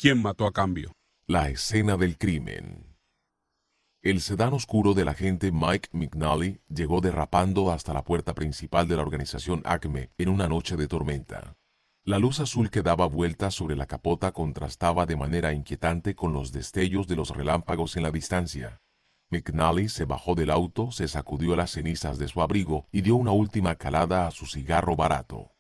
¿Quién mató a Cambio? La escena del crimen. El sedán oscuro del agente Mike McNally llegó derrapando hasta la puerta principal de la organización Acme en una noche de tormenta. La luz azul que daba vueltas sobre la capota contrastaba de manera inquietante con los destellos de los relámpagos en la distancia. McNally se bajó del auto, se sacudió las cenizas de su abrigo y dio una última calada a su cigarro barato.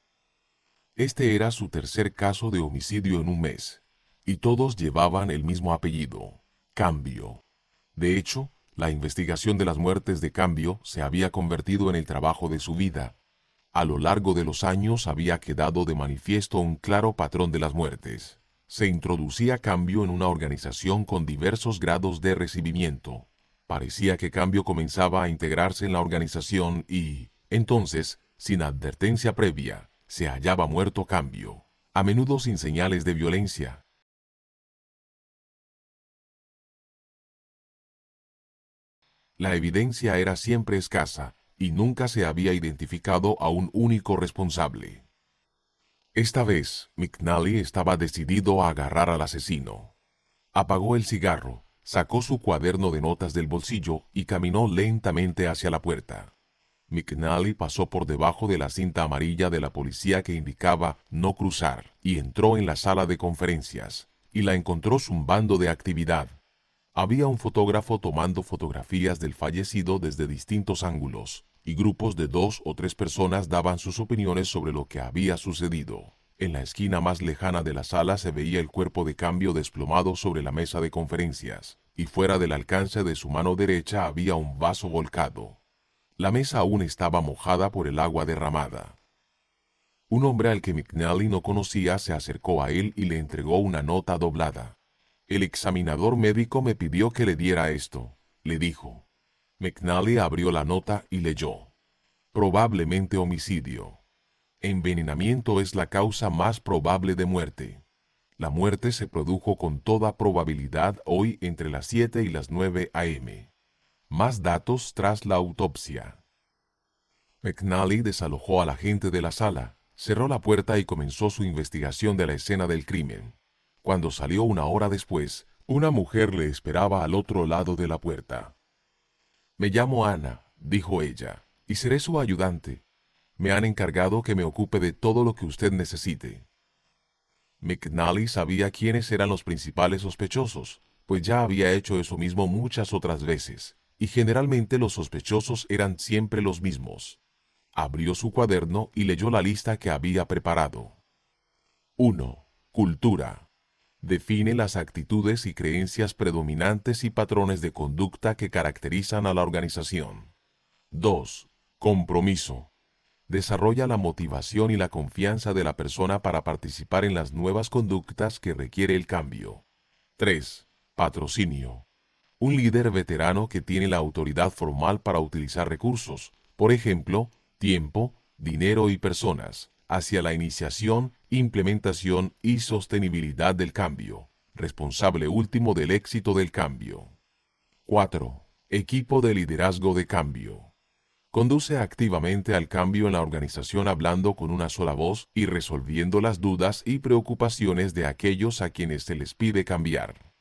Este era su tercer caso de homicidio en un mes, y todos llevaban el mismo apellido, Cambio. De hecho, la investigación de las muertes de Cambio se había convertido en el trabajo de su vida. A lo largo de los años había quedado de manifiesto un claro patrón de las muertes. Se introducía Cambio en una organización con diversos grados de recibimiento. Parecía que Cambio comenzaba a integrarse en la organización y, entonces, sin advertencia previa, se hallaba muerto Cambio, a menudo sin señales de violencia. La evidencia era siempre escasa y nunca se había identificado a un único responsable. Esta vez, McNally estaba decidido a agarrar al asesino. Apagó el cigarro, sacó su cuaderno de notas del bolsillo y caminó lentamente hacia la puerta. McNally pasó por debajo de la cinta amarilla de la policía que indicaba no cruzar y entró en la sala de conferencias, y la encontró zumbando de actividad. Había un fotógrafo tomando fotografías del fallecido desde distintos ángulos, y grupos de 2 o 3 personas daban sus opiniones sobre lo que había sucedido. En la esquina más lejana de la sala se veía el cuerpo de Cambio desplomado sobre la mesa de conferencias, y fuera del alcance de su mano derecha había un vaso volcado. La mesa aún estaba mojada por el agua derramada. Un hombre al que McNally no conocía se acercó a él y le entregó una nota doblada. «El examinador médico me pidió que le diera esto», le dijo. McNally abrió la nota y leyó. «Probablemente homicidio. Envenenamiento es la causa más probable de muerte. La muerte se produjo con toda probabilidad hoy entre las 7 y las 9 a.m. Más datos tras la autopsia». McNally desalojó a la gente de la sala, cerró la puerta y comenzó su investigación de la escena del crimen. Cuando salió 1 hora después, una mujer le esperaba al otro lado de la puerta. «Me llamo Ana», dijo ella, «y seré su ayudante. Me han encargado que me ocupe de todo lo que usted necesite». McNally sabía quiénes eran los principales sospechosos, pues ya había hecho eso mismo muchas otras veces, y generalmente los sospechosos eran siempre los mismos. Abrió su cuaderno y leyó la lista que había preparado. 1. Cultura. Define las actitudes y creencias predominantes y patrones de conducta que caracterizan a la organización. 2. Compromiso. Desarrolla la motivación y la confianza de la persona para participar en las nuevas conductas que requiere el cambio. 3. Patrocinio. Un líder veterano que tiene la autoridad formal para utilizar recursos, por ejemplo, tiempo, dinero y personas, hacia la iniciación, implementación y sostenibilidad del cambio, responsable último del éxito del cambio. 4. Equipo de liderazgo de cambio. Conduce activamente al cambio en la organización hablando con una sola voz y resolviendo las dudas y preocupaciones de aquellos a quienes se les pide cambiar.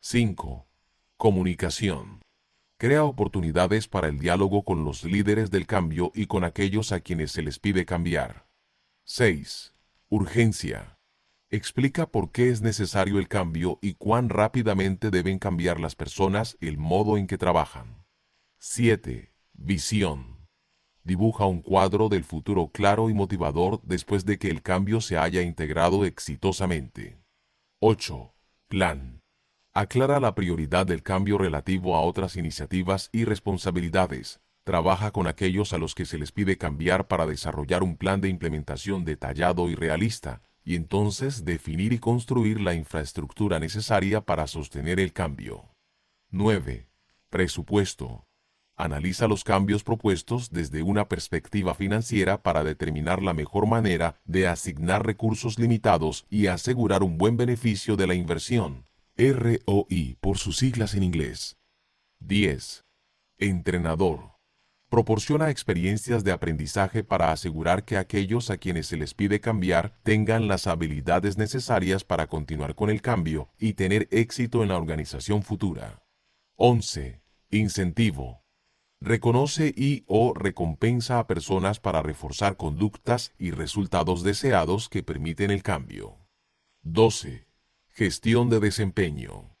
5. Comunicación. Crea oportunidades para el diálogo con los líderes del cambio y con aquellos a quienes se les pide cambiar. 6. Urgencia. Explica por qué es necesario el cambio y cuán rápidamente deben cambiar las personas el modo en que trabajan. 7. Visión. Dibuja un cuadro del futuro claro y motivador después de que el cambio se haya integrado exitosamente. 8. Plan. Aclara la prioridad del cambio relativo a otras iniciativas y responsabilidades. Trabaja con aquellos a los que se les pide cambiar para desarrollar un plan de implementación detallado y realista, y entonces definir y construir la infraestructura necesaria para sostener el cambio. 9. Presupuesto. Analiza los cambios propuestos desde una perspectiva financiera para determinar la mejor manera de asignar recursos limitados y asegurar un buen beneficio de la inversión. ROI por sus siglas en inglés. 10. Entrenador. Proporciona experiencias de aprendizaje para asegurar que aquellos a quienes se les pide cambiar tengan las habilidades necesarias para continuar con el cambio y tener éxito en la organización futura. 11. Incentivo. Reconoce y/o recompensa a personas para reforzar conductas y resultados deseados que permiten el cambio. 12. Gestión de desempeño.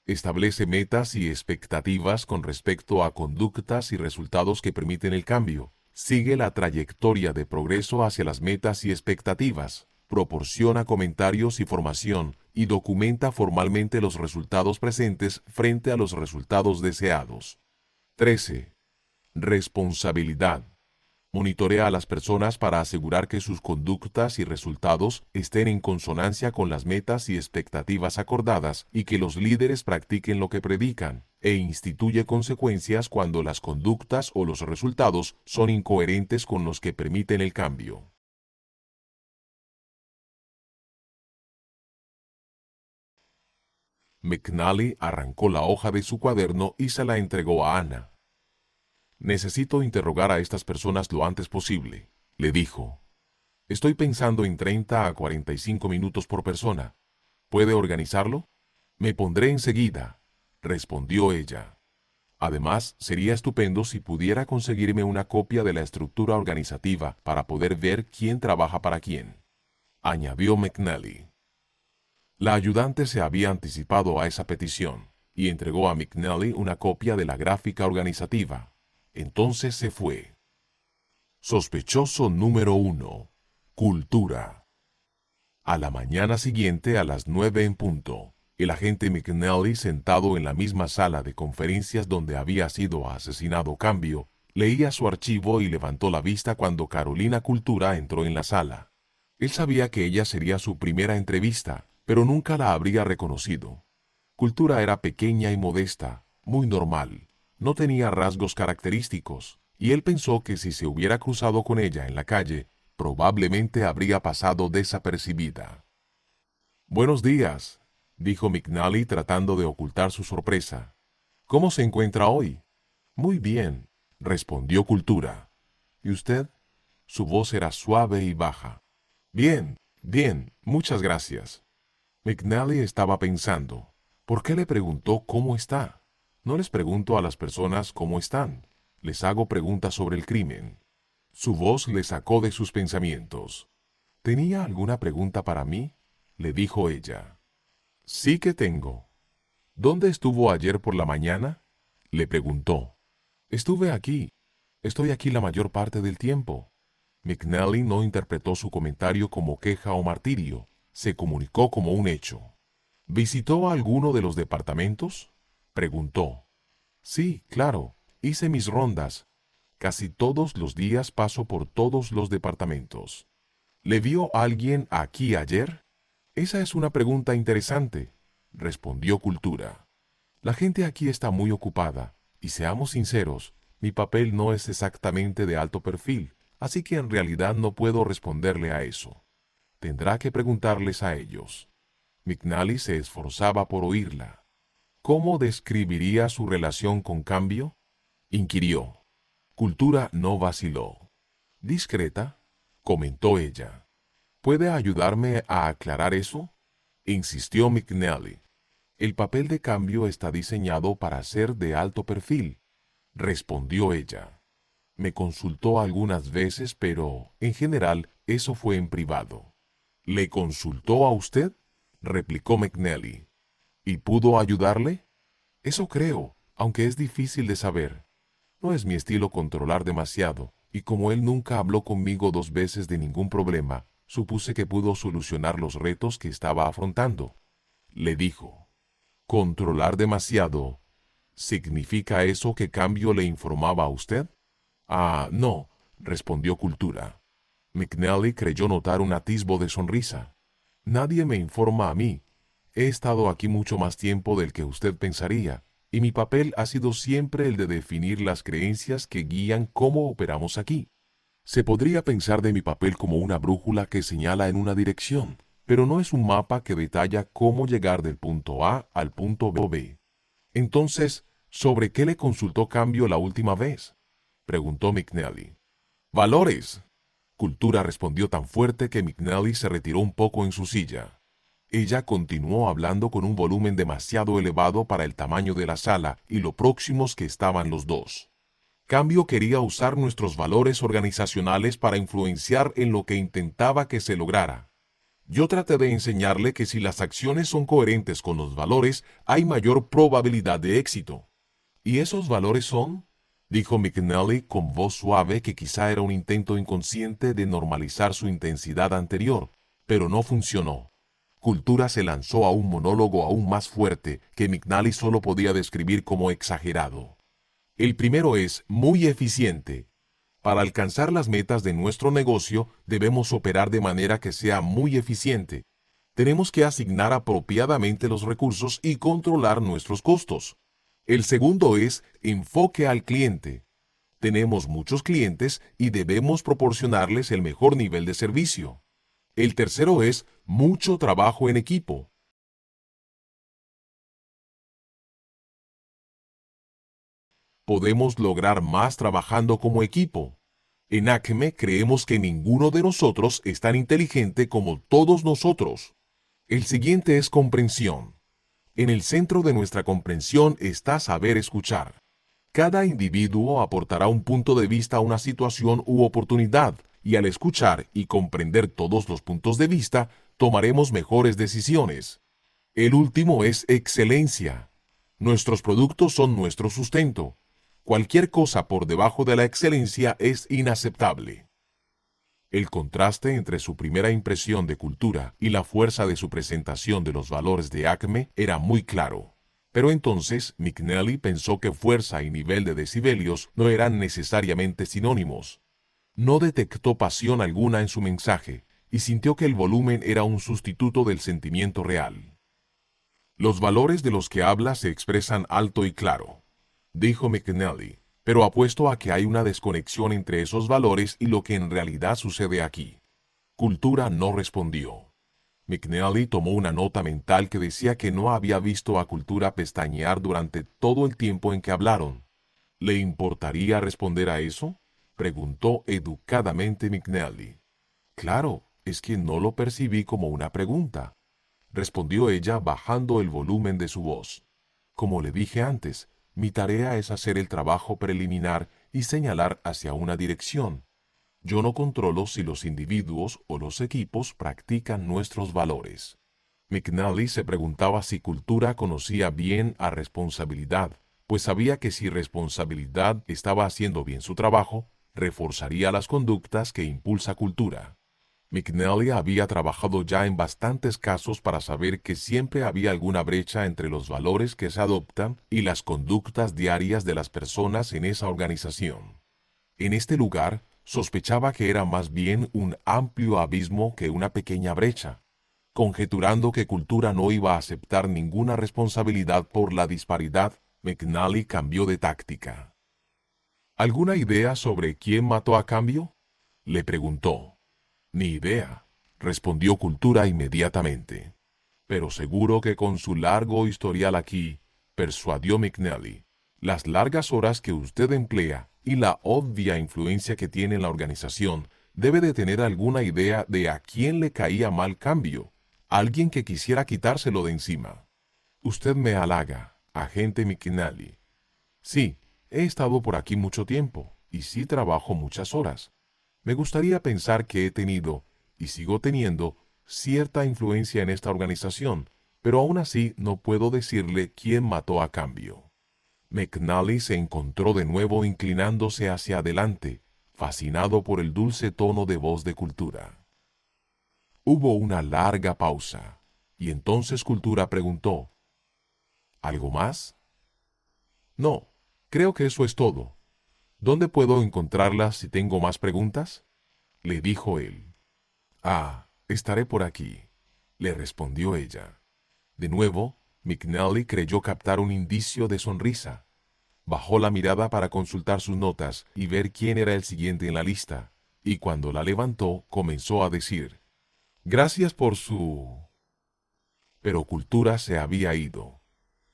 Establece metas y expectativas con respecto a conductas y resultados que permiten el cambio. Sigue la trayectoria de progreso hacia las metas y expectativas. Proporciona comentarios y formación y documenta formalmente los resultados presentes frente a los resultados deseados. 13. Responsabilidad. Monitorea a las personas para asegurar que sus conductas y resultados estén en consonancia con las metas y expectativas acordadas y que los líderes practiquen lo que predican, e instituye consecuencias cuando las conductas o los resultados son incoherentes con los que permiten el cambio. McNally arrancó la hoja de su cuaderno y se la entregó a Ana. «Necesito interrogar a estas personas lo antes posible», le dijo. «Estoy pensando en 30 a 45 minutos por persona. ¿Puede organizarlo?» «Me pondré enseguida», respondió ella. «Además, sería estupendo si pudiera conseguirme una copia de la estructura organizativa para poder ver quién trabaja para quién», añadió McNally. La ayudante se había anticipado a esa petición y entregó a McNally una copia de la gráfica organizativa. Entonces se fue. Sospechoso número 1. Cultura. A la mañana siguiente, a las 9 en punto, el agente McNally, sentado en la misma sala de conferencias donde había sido asesinado Cambio, leía su archivo y levantó la vista cuando Carolina Cultura entró en la sala. Él sabía que ella sería su primera entrevista, pero nunca la habría reconocido. Cultura era pequeña y modesta, muy normal. No tenía rasgos característicos, y él pensó que si se hubiera cruzado con ella en la calle, probablemente habría pasado desapercibida. «Buenos días», dijo McNally tratando de ocultar su sorpresa. «¿Cómo se encuentra hoy?» «Muy bien», respondió Cultura. «¿Y usted?» Su voz era suave y baja. «Bien, bien, muchas gracias». McNally estaba pensando, ¿por qué le preguntó cómo está? No les pregunto a las personas cómo están. Les hago preguntas sobre el crimen. Su voz le sacó de sus pensamientos. ¿Tenía alguna pregunta para mí?, le dijo ella. Sí que tengo. ¿Dónde estuvo ayer por la mañana?, le preguntó. Estuve aquí. Estoy aquí la mayor parte del tiempo. McNally no interpretó su comentario como queja o martirio. Se comunicó como un hecho. ¿Visitó alguno de los departamentos?, preguntó. Sí, claro, hice mis rondas. Casi todos los días paso por todos los departamentos. ¿Le vio alguien aquí ayer? Esa es una pregunta interesante, respondió Cultura. La gente aquí está muy ocupada, y seamos sinceros, mi papel no es exactamente de alto perfil, así que en realidad no puedo responderle a eso. Tendrá que preguntarles a ellos. McNally se esforzaba por oírla. ¿Cómo describiría su relación con Cambio?, inquirió. Cultura no vaciló. Discreta, comentó ella. ¿Puede ayudarme a aclarar eso?, insistió McNally. El papel de Cambio está diseñado para ser de alto perfil, respondió ella. Me consultó algunas veces, pero, en general, eso fue en privado. ¿Le consultó a usted?, replicó McNally. ¿Y pudo ayudarle? Eso creo, aunque es difícil de saber. No es mi estilo controlar demasiado, y como él nunca habló conmigo 2 veces de ningún problema, supuse que pudo solucionar los retos que estaba afrontando. Le dijo. ¿Controlar demasiado? ¿Significa eso que Cambio le informaba a usted? Ah, no, respondió Cultura. McNally creyó notar un atisbo de sonrisa. Nadie me informa a mí. He estado aquí mucho más tiempo del que usted pensaría, y mi papel ha sido siempre el de definir las creencias que guían cómo operamos aquí. Se podría pensar de mi papel como una brújula que señala en una dirección, pero no es un mapa que detalla cómo llegar del punto A al punto B. Entonces, ¿sobre qué le consultó Cambio la última vez? preguntó McNally. ¡Valores! Cultura respondió tan fuerte que McNally se retiró un poco en su silla. Ella continuó hablando con un volumen demasiado elevado para el tamaño de la sala y lo próximos que estaban los dos. Cambio quería usar nuestros valores organizacionales para influenciar en lo que intentaba que se lograra. Yo traté de enseñarle que si las acciones son coherentes con los valores, hay mayor probabilidad de éxito. ¿Y esos valores son?, dijo McNally con voz suave que quizá era un intento inconsciente de normalizar su intensidad anterior, pero no funcionó. Cultura se lanzó a un monólogo aún más fuerte que McNally solo podía describir como exagerado. El primero es muy eficiente. Para alcanzar las metas de nuestro negocio, debemos operar de manera que sea muy eficiente. Tenemos que asignar apropiadamente los recursos y controlar nuestros costos. El segundo es enfoque al cliente. Tenemos muchos clientes y debemos proporcionarles el mejor nivel de servicio. El tercero es mucho trabajo en equipo. Podemos lograr más trabajando como equipo. En Acme creemos que ninguno de nosotros es tan inteligente como todos nosotros. El siguiente es comprensión. En el centro de nuestra comprensión está saber escuchar. Cada individuo aportará un punto de vista a una situación u oportunidad, y al escuchar y comprender todos los puntos de vista, tomaremos mejores decisiones. El último es excelencia. Nuestros productos son nuestro sustento. Cualquier cosa por debajo de la excelencia es inaceptable. El contraste entre su primera impresión de cultura y la fuerza de su presentación de los valores de Acme era muy claro. Pero entonces McNally pensó que fuerza y nivel de decibelios no eran necesariamente sinónimos. No detectó pasión alguna en su mensaje y sintió que el volumen era un sustituto del sentimiento real. Los valores de los que habla se expresan alto y claro, dijo McNally, pero apuesto a que hay una desconexión entre esos valores y lo que en realidad sucede aquí. Cultura no respondió. McNally tomó una nota mental que decía que no había visto a Cultura pestañear durante todo el tiempo en que hablaron. ¿Le importaría responder a eso?, preguntó educadamente McNally. Claro, es que no lo percibí como una pregunta, respondió ella bajando el volumen de su voz. Como le dije antes, mi tarea es hacer el trabajo preliminar y señalar hacia una dirección. Yo no controlo si los individuos o los equipos practican nuestros valores. McNally se preguntaba si Cultura conocía bien a responsabilidad, pues sabía que si responsabilidad estaba haciendo bien su trabajo, reforzaría las conductas que impulsa Cultura. McNally había trabajado ya en bastantes casos para saber que siempre había alguna brecha entre los valores que se adoptan y las conductas diarias de las personas en esa organización. En este lugar, sospechaba que era más bien un amplio abismo que una pequeña brecha. Conjeturando que Cultura no iba a aceptar ninguna responsabilidad por la disparidad, McNally cambió de táctica. ¿Alguna idea sobre quién mató a Cambio?, le preguntó. Ni idea, respondió Cultura inmediatamente. Pero seguro que con su largo historial aquí, persuadió McNally, las largas horas que usted emplea y la obvia influencia que tiene en la organización, debe de tener alguna idea de a quién le caía mal Cambio, alguien que quisiera quitárselo de encima. Usted me halaga, agente McNally. Sí, he estado por aquí mucho tiempo, y sí trabajo muchas horas. Me gustaría pensar que he tenido, y sigo teniendo, cierta influencia en esta organización, pero aún así no puedo decirle quién mató a Cambio. McNally se encontró de nuevo inclinándose hacia adelante, fascinado por el dulce tono de voz de Cultura. Hubo una larga pausa, y entonces Cultura preguntó, ¿algo más? No, creo que eso es todo. ¿Dónde puedo encontrarlas si tengo más preguntas?, le dijo él. Ah, estaré por aquí, le respondió ella. De nuevo, McNally creyó captar un indicio de sonrisa. Bajó la mirada para consultar sus notas y ver quién era el siguiente en la lista, y cuando la levantó comenzó a decir, «Gracias por su...». Pero Cultura se había ido.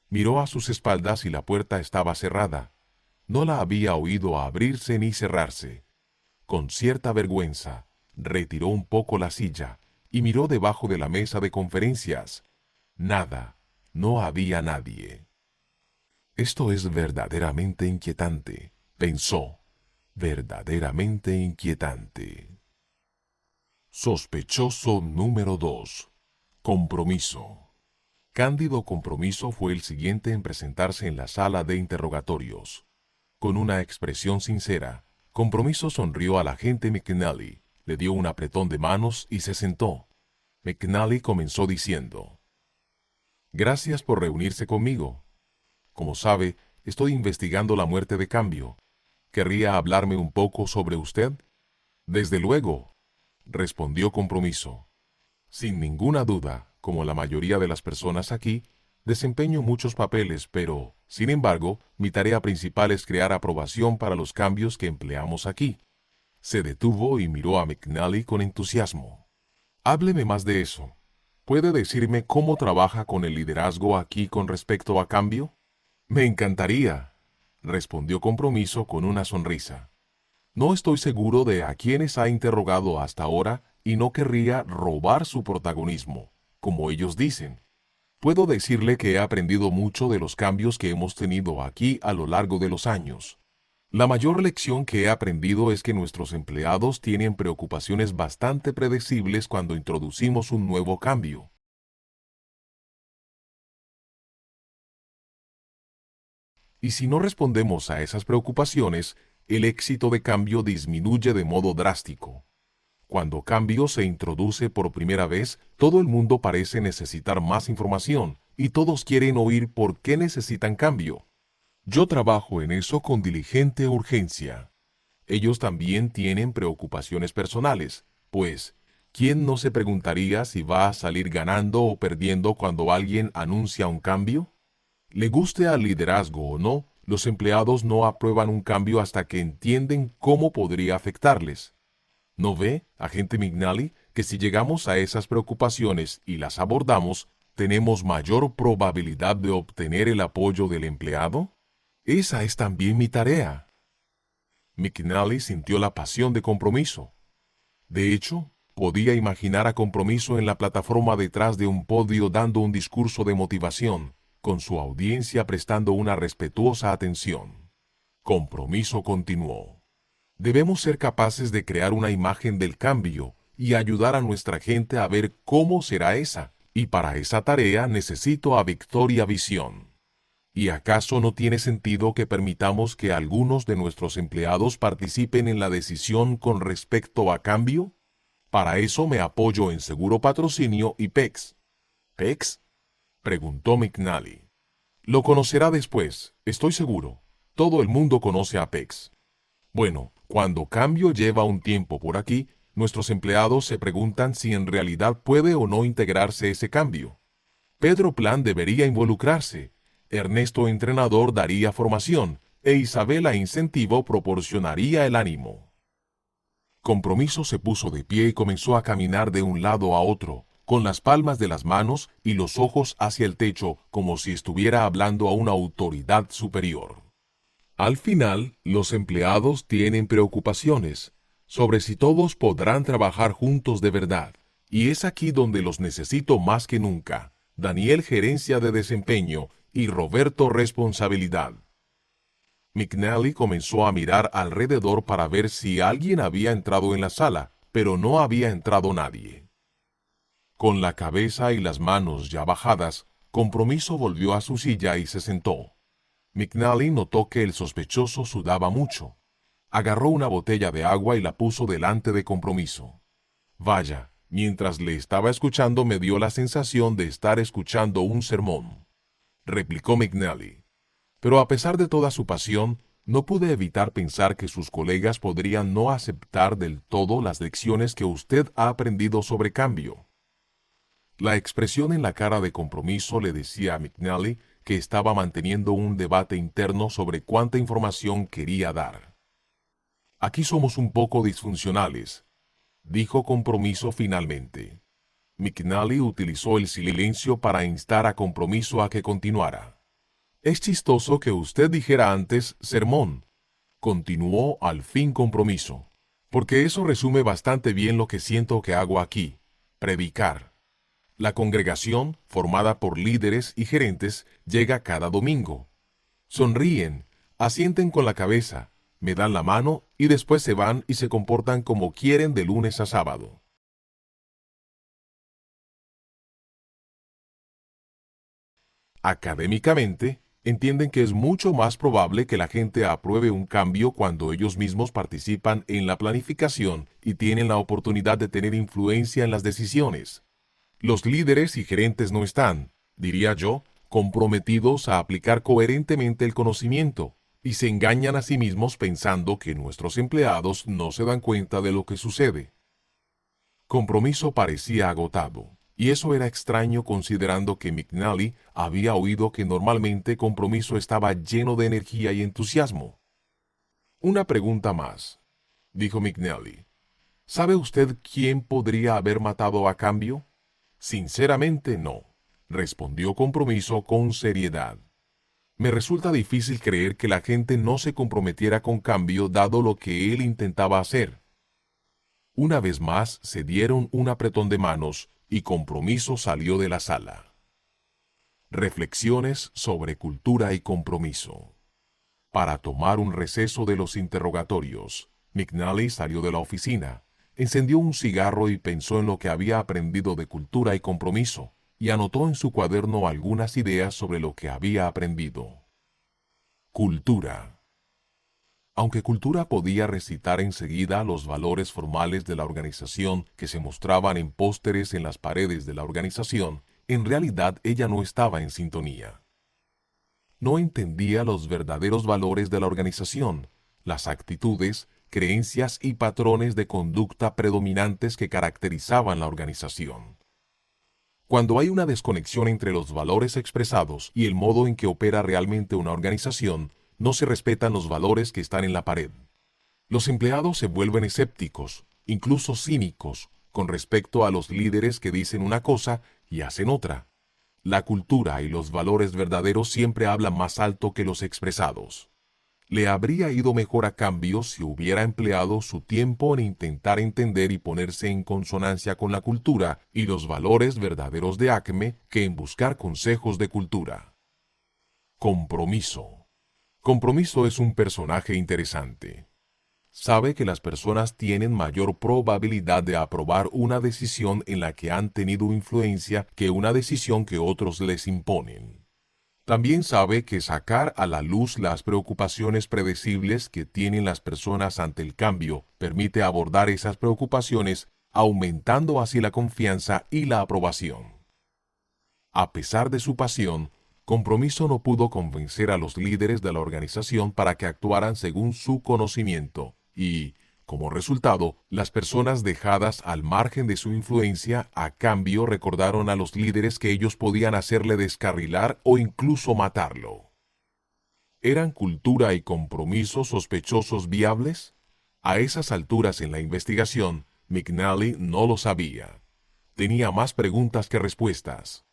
Miró a sus espaldas y la puerta estaba cerrada. No la había oído abrirse ni cerrarse. Con cierta vergüenza, retiró un poco la silla y miró debajo de la mesa de conferencias. Nada, no había nadie. Esto es verdaderamente inquietante, pensó, verdaderamente inquietante. Sospechoso número 2. Compromiso. Cándido Compromiso fue el siguiente en presentarse en la sala de interrogatorios. Con una expresión sincera, Compromiso sonrió al agente McNally, le dio un apretón de manos y se sentó. McNally comenzó diciendo: «Gracias por reunirse conmigo. Como sabe, estoy investigando la muerte de Cambio. ¿Querría hablarme un poco sobre usted?» «Desde luego», respondió Compromiso. «Sin ninguna duda, como la mayoría de las personas aquí, desempeño muchos papeles, pero, sin embargo, mi tarea principal es crear aprobación para los cambios que empleamos aquí». Se detuvo y miró a McNally con entusiasmo. «Hábleme más de eso. ¿Puede decirme cómo trabaja con el liderazgo aquí con respecto a Cambio?» «Me encantaría», respondió Compromiso con una sonrisa. «No estoy seguro de a quiénes ha interrogado hasta ahora y no querría robar su protagonismo, como ellos dicen. Puedo decirle que he aprendido mucho de los cambios que hemos tenido aquí a lo largo de los años. La mayor lección que he aprendido es que nuestros empleados tienen preocupaciones bastante predecibles cuando introducimos un nuevo cambio. Y si no respondemos a esas preocupaciones, el éxito de Cambio disminuye de modo drástico. Cuando Cambio se introduce por primera vez, todo el mundo parece necesitar más información y todos quieren oír por qué necesitan Cambio. Yo trabajo en eso con diligente urgencia. Ellos también tienen preocupaciones personales, pues, ¿quién no se preguntaría si va a salir ganando o perdiendo cuando alguien anuncia un cambio? Le guste al liderazgo o no, los empleados no aprueban un cambio hasta que entienden cómo podría afectarles. ¿No ve, agente McNally, que si llegamos a esas preocupaciones y las abordamos, tenemos mayor probabilidad de obtener el apoyo del empleado? Esa es también mi tarea». McNally sintió la pasión de Compromiso. De hecho, podía imaginar a Compromiso en la plataforma detrás de un podio dando un discurso de motivación, con su audiencia prestando una respetuosa atención. Compromiso continuó: «Debemos ser capaces de crear una imagen del cambio y ayudar a nuestra gente a ver cómo será esa, y para esa tarea necesito a Victoria Visión. ¿Y acaso no tiene sentido que permitamos que algunos de nuestros empleados participen en la decisión con respecto a Cambio? Para eso me apoyo en Seguro Patrocinio y PEX». «¿PEX?», preguntó McNally. «Lo conocerá después, estoy seguro. Todo el mundo conoce a PEX. Bueno, cuando Cambio lleva un tiempo por aquí, nuestros empleados se preguntan si en realidad puede o no integrarse ese cambio. Pedro Plan debería involucrarse, Ernesto Entrenador daría formación e Isabela Incentivo proporcionaría el ánimo». Compromiso se puso de pie y comenzó a caminar de un lado a otro, con las palmas de las manos y los ojos hacia el techo, como si estuviera hablando a una autoridad superior. «Al final, los empleados tienen preocupaciones sobre si todos podrán trabajar juntos de verdad, y es aquí donde los necesito más que nunca. Daniel, gerencia de desempeño, y Roberto, responsabilidad». McNally comenzó a mirar alrededor para ver si alguien había entrado en la sala, pero no había entrado nadie. Con la cabeza y las manos ya bajadas, Compromiso volvió a su silla y se sentó. McNally notó que el sospechoso sudaba mucho. Agarró una botella de agua y la puso delante de Compromiso. «Vaya, mientras le estaba escuchando me dio la sensación de estar escuchando un sermón», replicó McNally. «Pero a pesar de toda su pasión, no pude evitar pensar que sus colegas podrían no aceptar del todo las lecciones que usted ha aprendido sobre Cambio». La expresión en la cara de Compromiso le decía a McNally que estaba manteniendo un debate interno sobre cuánta información quería dar. «Aquí somos un poco disfuncionales», dijo Compromiso finalmente. McNally utilizó el silencio para instar a Compromiso a que continuara. Es chistoso que usted dijera antes sermón. Continuó al fin Compromiso, porque eso resume bastante bien lo que siento que hago aquí, predicar. La congregación, formada por líderes y gerentes, llega cada domingo. Sonríen, asienten con la cabeza, me dan la mano y después se van y se comportan como quieren de lunes a sábado. Académicamente, entienden que es mucho más probable que la gente apruebe un cambio cuando ellos mismos participan en la planificación y tienen la oportunidad de tener influencia en las decisiones. Los líderes y gerentes no están, diría yo, comprometidos a aplicar coherentemente el conocimiento, y se engañan a sí mismos pensando que nuestros empleados no se dan cuenta de lo que sucede. Compromiso parecía agotado, y eso era extraño considerando que McNally había oído que normalmente Compromiso estaba lleno de energía y entusiasmo. Una pregunta más, dijo McNally. ¿Sabe usted quién podría haber matado a Cambio? Sinceramente no, respondió Compromiso con seriedad. Me resulta difícil creer que la gente no se comprometiera con Cambio dado lo que él intentaba hacer. Una vez más se dieron un apretón de manos y Compromiso salió de la sala. Reflexiones sobre cultura y compromiso. Para tomar un receso de los interrogatorios, McNally salió de la oficina, encendió un cigarro y pensó en lo que había aprendido de cultura y compromiso, y anotó en su cuaderno algunas ideas sobre lo que había aprendido. Cultura. Aunque Cultura podía recitar enseguida los valores formales de la organización que se mostraban en pósteres en las paredes de la organización, en realidad ella no estaba en sintonía. No entendía los verdaderos valores de la organización, las actitudes, creencias y patrones de conducta predominantes que caracterizaban la organización. Cuando hay una desconexión entre los valores expresados y el modo en que opera realmente una organización, no se respetan los valores que están en la pared. Los empleados se vuelven escépticos, incluso cínicos, con respecto a los líderes que dicen una cosa y hacen otra. La cultura y los valores verdaderos siempre hablan más alto que los expresados. Le habría ido mejor a Cambio si hubiera empleado su tiempo en intentar entender y ponerse en consonancia con la cultura y los valores verdaderos de Acme que en buscar consejos de cultura. Compromiso. Compromiso es un personaje interesante. Sabe que las personas tienen mayor probabilidad de aprobar una decisión en la que han tenido influencia que una decisión que otros les imponen. También sabe que sacar a la luz las preocupaciones predecibles que tienen las personas ante el cambio permite abordar esas preocupaciones, aumentando así la confianza y la aprobación. A pesar de su pasión, Compromiso no pudo convencer a los líderes de la organización para que actuaran según su conocimiento y, como resultado, las personas dejadas al margen de su influencia a cambio recordaron a los líderes que ellos podían hacerle descarrilar o incluso matarlo. ¿Eran Cultura y Compromiso sospechosos viables? A esas alturas en la investigación, McNally no lo sabía. Tenía más preguntas que respuestas.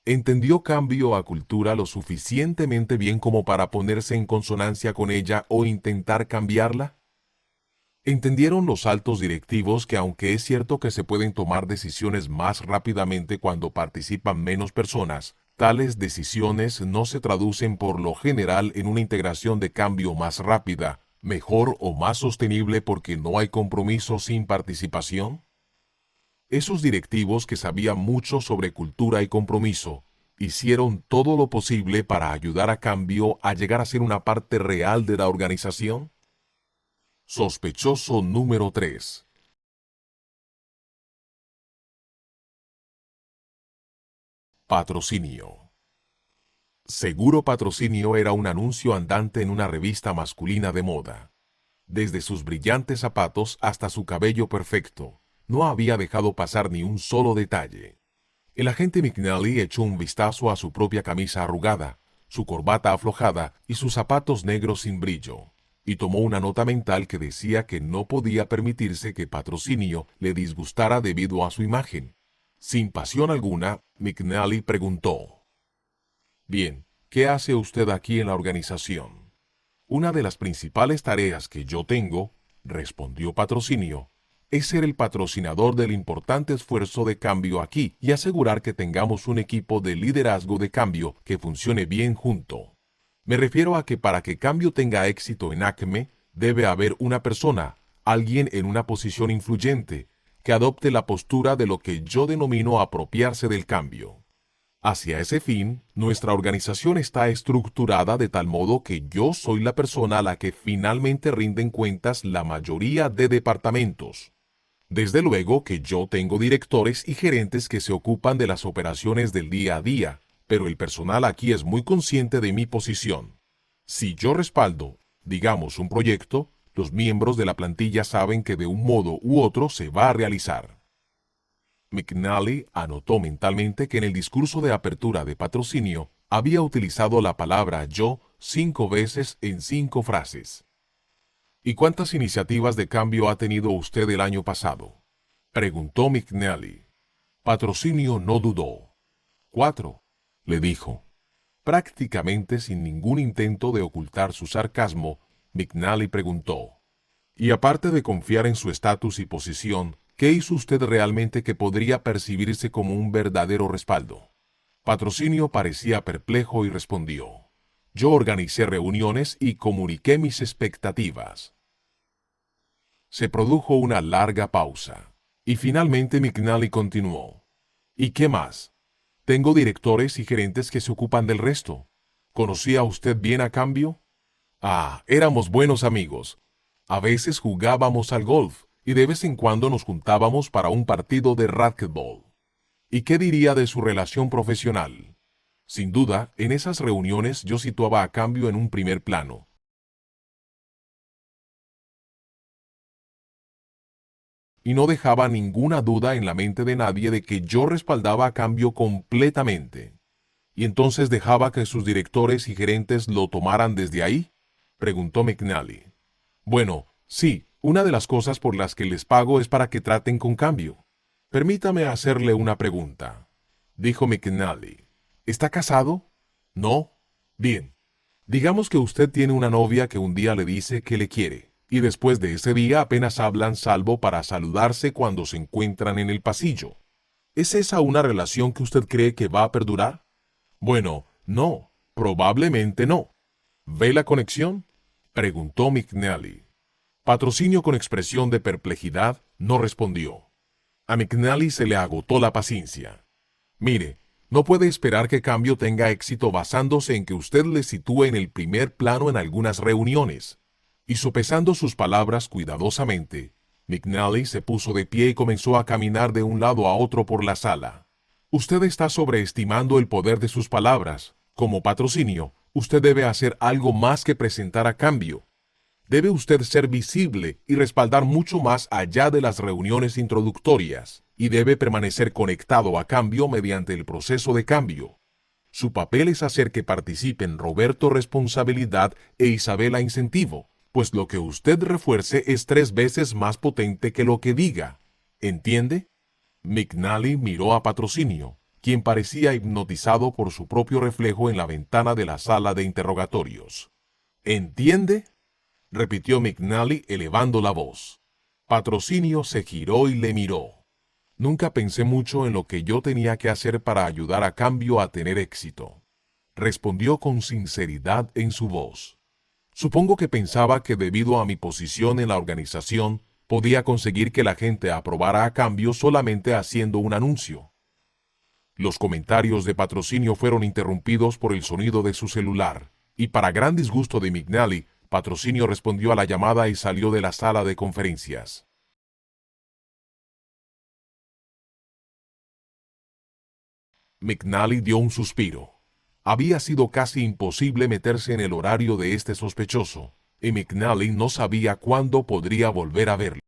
¿Entendió Cambio a Cultura lo suficientemente bien como para ponerse en consonancia con ella o intentar cambiarla? ¿Entendieron los altos directivos que aunque es cierto que se pueden tomar decisiones más rápidamente cuando participan menos personas, tales decisiones no se traducen por lo general en una integración de cambio más rápida, mejor o más sostenible porque no hay compromiso sin participación? Esos directivos que sabían mucho sobre cultura y compromiso, hicieron todo lo posible para ayudar a Cambio a llegar a ser una parte real de la organización. Sospechoso número 3. Patrocinio. Seguro Patrocinio era un anuncio andante en una revista masculina de moda. Desde sus brillantes zapatos hasta su cabello perfecto, no había dejado pasar ni un solo detalle. El agente McNally echó un vistazo a su propia camisa arrugada, su corbata aflojada y sus zapatos negros sin brillo, y tomó una nota mental que decía que no podía permitirse que Patrocinio le disgustara debido a su imagen. Sin pasión alguna, McNally preguntó: «Bien, ¿qué hace usted aquí en la organización? Una de las principales tareas que yo tengo, respondió Patrocinio, es ser el patrocinador del importante esfuerzo de cambio aquí y asegurar que tengamos un equipo de liderazgo de cambio que funcione bien junto. Me refiero a que para que cambio tenga éxito en Acme, debe haber una persona, alguien en una posición influyente, que adopte la postura de lo que yo denomino apropiarse del cambio. Hacia ese fin, nuestra organización está estructurada de tal modo que yo soy la persona a la que finalmente rinden cuentas la mayoría de departamentos. Desde luego que yo tengo directores y gerentes que se ocupan de las operaciones del día a día, pero el personal aquí es muy consciente de mi posición. Si yo respaldo, digamos, un proyecto, los miembros de la plantilla saben que de un modo u otro se va a realizar. McNally anotó mentalmente que en el discurso de apertura de Patrocinio había utilizado la palabra yo 5 veces en 5 frases. ¿Y cuántas iniciativas de cambio ha tenido usted el año pasado?, preguntó McNally. Patrocinio no dudó. 4, le dijo. Prácticamente sin ningún intento de ocultar su sarcasmo, McNally preguntó: y aparte de confiar en su estatus y posición, ¿qué hizo usted realmente que podría percibirse como un verdadero respaldo? Patrocinio parecía perplejo y respondió: yo organicé reuniones y comuniqué mis expectativas. Se produjo una larga pausa, y finalmente McNally continuó: ¿y qué más? Tengo directores y gerentes que se ocupan del resto. ¿Conocía usted bien a Cambio? Ah, éramos buenos amigos. A veces jugábamos al golf y de vez en cuando nos juntábamos para un partido de racquetball. ¿Y qué diría de su relación profesional? Sin duda, en esas reuniones yo situaba a Cambio en un primer plano. Y no dejaba ninguna duda en la mente de nadie de que yo respaldaba a Cambio completamente. ¿Y entonces dejaba que sus directores y gerentes lo tomaran desde ahí?, preguntó McNally. Bueno, sí, una de las cosas por las que les pago es para que traten con Cambio. Permítame hacerle una pregunta, dijo McNally. ¿Está casado? ¿No? Bien. Digamos que usted tiene una novia que un día le dice que le quiere, y después de ese día apenas hablan salvo para saludarse cuando se encuentran en el pasillo. ¿Es esa una relación que usted cree que va a perdurar? Bueno, no, probablemente no. ¿Ve la conexión?, preguntó McNally. Patrocinio, con expresión de perplejidad, no respondió. A McNally se le agotó la paciencia. Mire, no puede esperar que Cambio tenga éxito basándose en que usted le sitúe en el primer plano en algunas reuniones. Y sopesando sus palabras cuidadosamente, McNally se puso de pie y comenzó a caminar de un lado a otro por la sala. Usted está sobreestimando el poder de sus palabras. Como Patrocinio, usted debe hacer algo más que presentar a Cambio. Debe usted ser visible y respaldar mucho más allá de las reuniones introductorias, y debe permanecer conectado a Cambio mediante el proceso de cambio. Su papel es hacer que participen Roberto Responsabilidad e Isabela Incentivo, pues lo que usted refuerce es 3 veces más potente que lo que diga. ¿Entiende? McNally miró a Patrocinio, quien parecía hipnotizado por su propio reflejo en la ventana de la sala de interrogatorios. ¿Entiende?, repitió McNally elevando la voz. Patrocinio se giró y le miró. Nunca pensé mucho en lo que yo tenía que hacer para ayudar a Cambio a tener éxito, respondió con sinceridad en su voz. Supongo que pensaba que debido a mi posición en la organización, podía conseguir que la gente aprobara a Cambio solamente haciendo un anuncio. Los comentarios de Patrocinio fueron interrumpidos por el sonido de su celular, y para gran disgusto de McNally, Patrocinio respondió a la llamada y salió de la sala de conferencias. McNally dio un suspiro. Había sido casi imposible meterse en el horario de este sospechoso, y McNally no sabía cuándo podría volver a verlo.